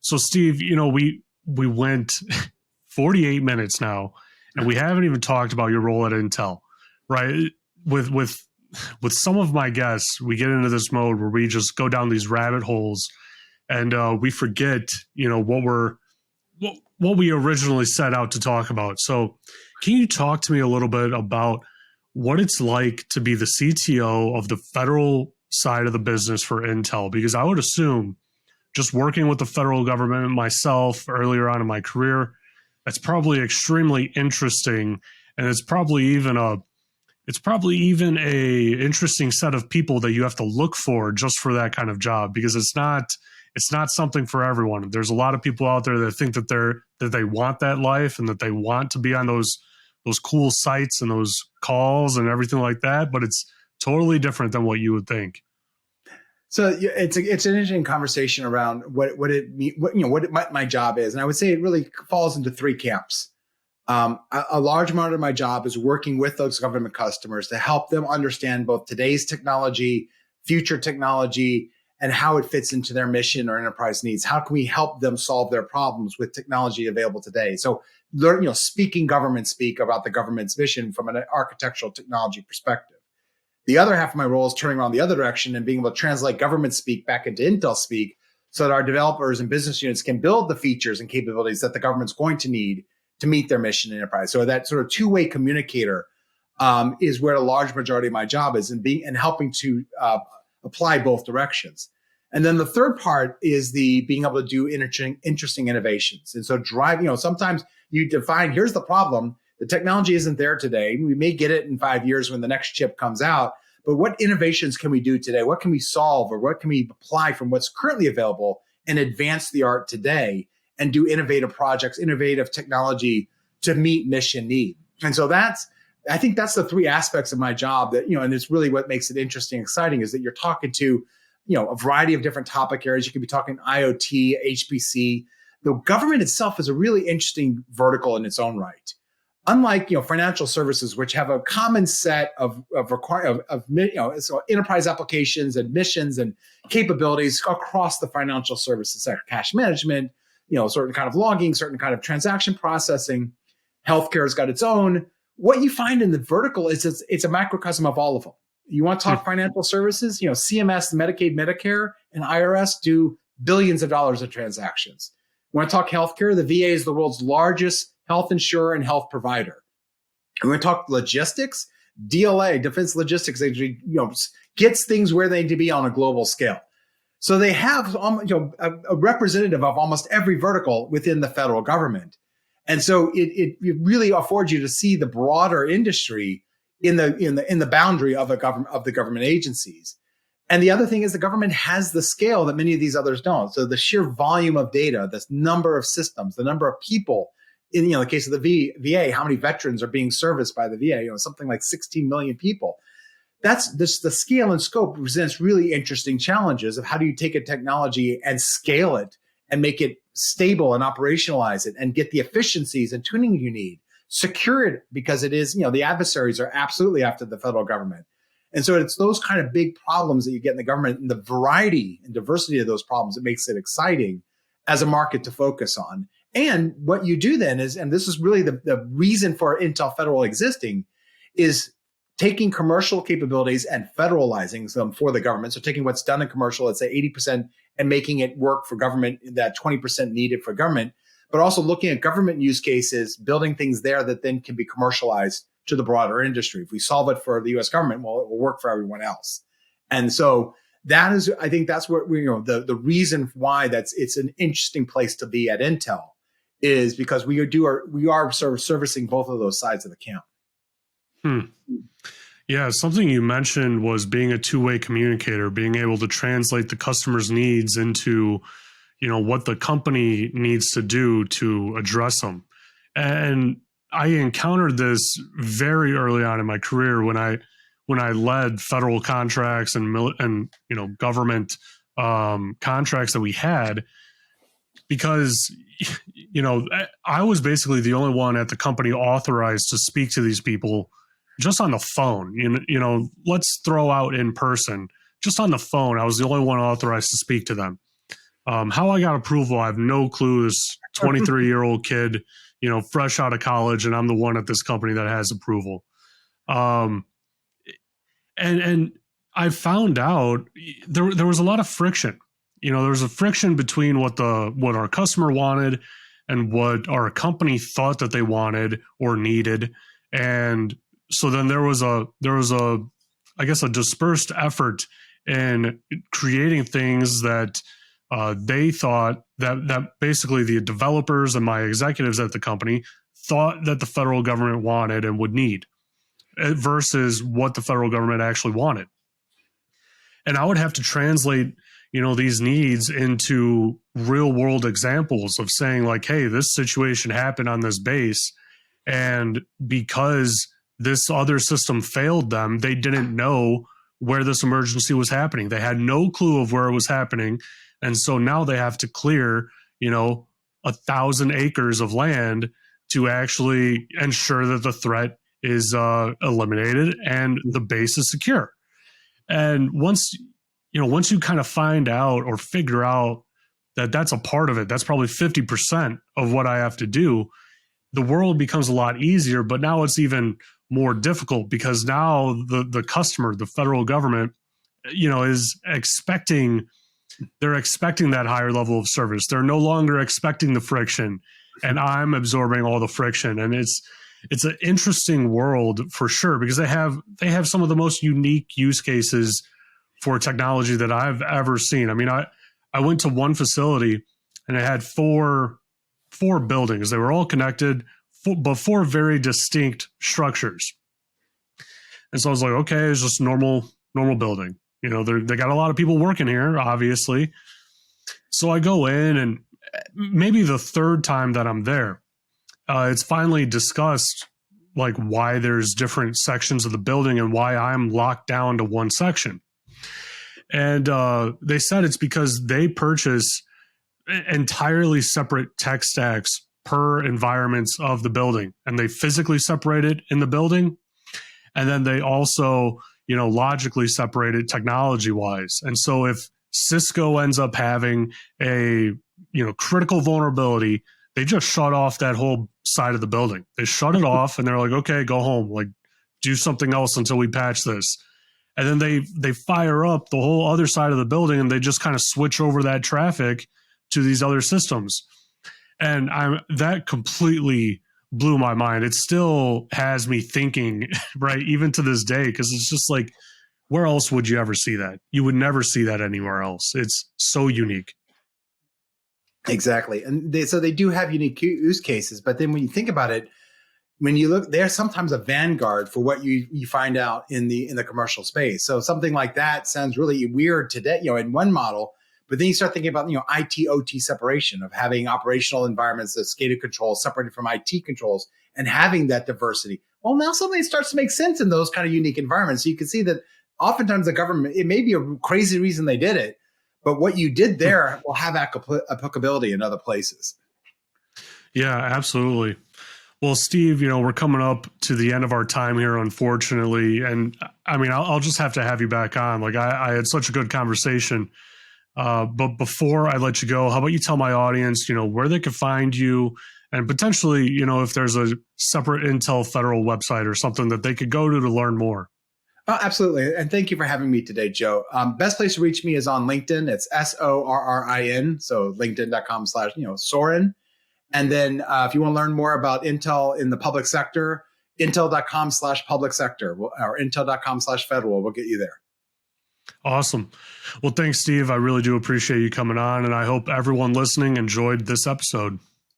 So Steve, we went 48 minutes now, and we haven't even talked about your role at Intel, right? With some of my guests, we get into this mode where we just go down these rabbit holes, and we forget, what we originally set out to talk about. So, can you talk to me a little bit about what it's like to be the CTO of the federal side of the business for Intel? Because I would assume, just working with the federal government myself earlier on in my career, that's probably extremely interesting, and it's probably even a interesting set of people that you have to look for just for that kind of job, because it's not something for everyone. There's a lot of people out there that think that they want that life and that they want to be on those cool sites and those calls and everything like that, but it's totally different than what you would think. So it's an interesting conversation around what my job is, and I would say it really falls into three camps. A large amount of my job is working with those government customers to help them understand both today's technology, future technology, and how it fits into their mission or enterprise needs. How can we help them solve their problems with technology available today? So, speaking government speak about the government's mission from an architectural technology perspective. The other half of my role is turning around the other direction and being able to translate government speak back into Intel speak so that our developers and business units can build the features and capabilities that the government's going to need to meet their mission and enterprise. So that sort of two-way communicator is where a large majority of my job is, and helping to apply both directions. And then the third part is the being able to do interesting innovations. And so sometimes you define, here's the problem. The technology isn't there today. We may get it in 5 years when the next chip comes out, but what innovations can we do today? What can we solve, or what can we apply from what's currently available and advance the art today and do innovative projects, innovative technology to meet mission need? And so I think that's the three aspects of my job that, and it's really what makes it interesting, exciting, is that you're talking to, a variety of different topic areas. You could be talking IoT, HPC. The government itself is a really interesting vertical in its own right. unlike financial services, which have a common set of so enterprise applications and missions and capabilities across the financial services sector, cash management, certain kind of logging, certain kind of transaction processing. Healthcare has got its own. What you find in the vertical is it's a microcosm of all of them. You want to talk financial services? CMS, Medicaid, Medicare, and IRS do billions of dollars of transactions. You want to talk healthcare? The VA is the world's largest health insurer and health provider. And we're going to talk logistics. DLA, Defense Logistics Agency, gets things where they need to be on a global scale. So they have a representative of almost every vertical within the federal government. And so it really affords you to see the broader industry in the boundary of the government agencies. And the other thing is the government has the scale that many of these others don't. So the sheer volume of data, the number of systems, the number of people, in the case of the VA, how many veterans are being serviced by the VA? Something like 16 million people. That's this, the scale and scope presents really interesting challenges of how do you take a technology and scale it and make it stable and operationalize it and get the efficiencies and tuning you need. Secure it because it is, the adversaries are absolutely after the federal government. And so it's those kind of big problems that you get in the government and the variety and diversity of those problems that makes it exciting as a market to focus on. And what you do then is, and this is really the reason for Intel Federal existing, is taking commercial capabilities and federalizing them for the government. So taking what's done in commercial, let's say 80%, and making it work for government, that 20% needed for government, but also looking at government use cases, building things there that then can be commercialized to the broader industry. If we solve it for the US government, well, it will work for everyone else. And so that is, I think that's what the reason why it's an interesting place to be at Intel is because we are sort of servicing both of those sides of the camp. Yeah, something you mentioned was being a two-way communicator, being able to translate the customer's needs into, what the company needs to do to address them. And I encountered this very early on in my career when I led federal contracts and government contracts that we had, because I was basically the only one at the company authorized to speak to these people just on the phone. Let's throw out in person. Just on the phone, I was the only one authorized to speak to them. How I got approval, I have no clue. This 23-year-old kid, fresh out of college, and I'm the one at this company that has approval. And I found out there was a lot of friction. There was a friction between what our customer wanted and what our company thought that they wanted or needed. And so then there was a dispersed effort in creating things that they thought that basically the developers and my executives at the company thought that the federal government wanted and would need versus what the federal government actually wanted. And I would have to translate, these needs into real world examples of saying like, hey, this situation happened on this base. And because this other system failed them, they didn't know where this emergency was happening. They had no clue of where it was happening. And so now they have to clear, 1,000 acres of land to actually ensure that the threat is eliminated and the base is secure. And once you kind of find out or figure out that that's a part of it, that's probably 50% of what I have to do, the world becomes a lot easier. But now it's even more difficult because now the customer, the federal government, is expecting that higher level of service. They're no longer expecting the friction, and I'm absorbing all the friction. And it's an interesting world for sure, because they have some of the most unique use cases for technology that I've ever seen. I mean, I went to one facility and it had four buildings. They were all connected, but four very distinct structures. And so I was like, okay, it's just normal building. They got a lot of people working here, obviously. So I go in, and maybe the third time that I'm there, it's finally discussed like why there's different sections of the building and why I'm locked down to one section. And they said it's because they purchase entirely separate tech stacks per environments of the building, and they physically separate it in the building. And then they also, logically separate it technology wise. And so if Cisco ends up having a, critical vulnerability, they just shut off that whole side of the building. They shut it off and they're like, okay, go home, like do something else until we patch this. And then they fire up the whole other side of the building and they just kind of switch over that traffic to these other systems. And that completely blew my mind. It still has me thinking, right, even to this day, because it's just like, where else would you ever see that? You would never see that anywhere else. It's so unique. Exactly. And they do have unique use cases. But then when you think about it, when you look, they're sometimes a vanguard for what you find out in the commercial space. So something like that sounds really weird today, in one model. But then you start thinking about, IT, OT separation of having operational environments, the SCADA controls separated from IT controls and having that diversity. Well, now suddenly it starts to make sense in those kind of unique environments. So you can see that oftentimes the government, it may be a crazy reason they did it, but what you did there will have applicability in other places. Yeah, absolutely. Well, Steve, we're coming up to the end of our time here, unfortunately. And I mean, I'll just have to have you back on. Like I had such a good conversation. But before I let you go, how about you tell my audience, where they can find you and potentially, if there's a separate Intel federal website or something that they could go to learn more. Oh, absolutely. And thank you for having me today, Joe. Best place to reach me is on LinkedIn. It's SORRIN. So linkedin.com/Sorin. And then if you want to learn more about Intel in the public sector, intel.com/public sector or intel.com/federal will get you there. Awesome. Well, thanks, Steve. I really do appreciate you coming on, and I hope everyone listening enjoyed this episode.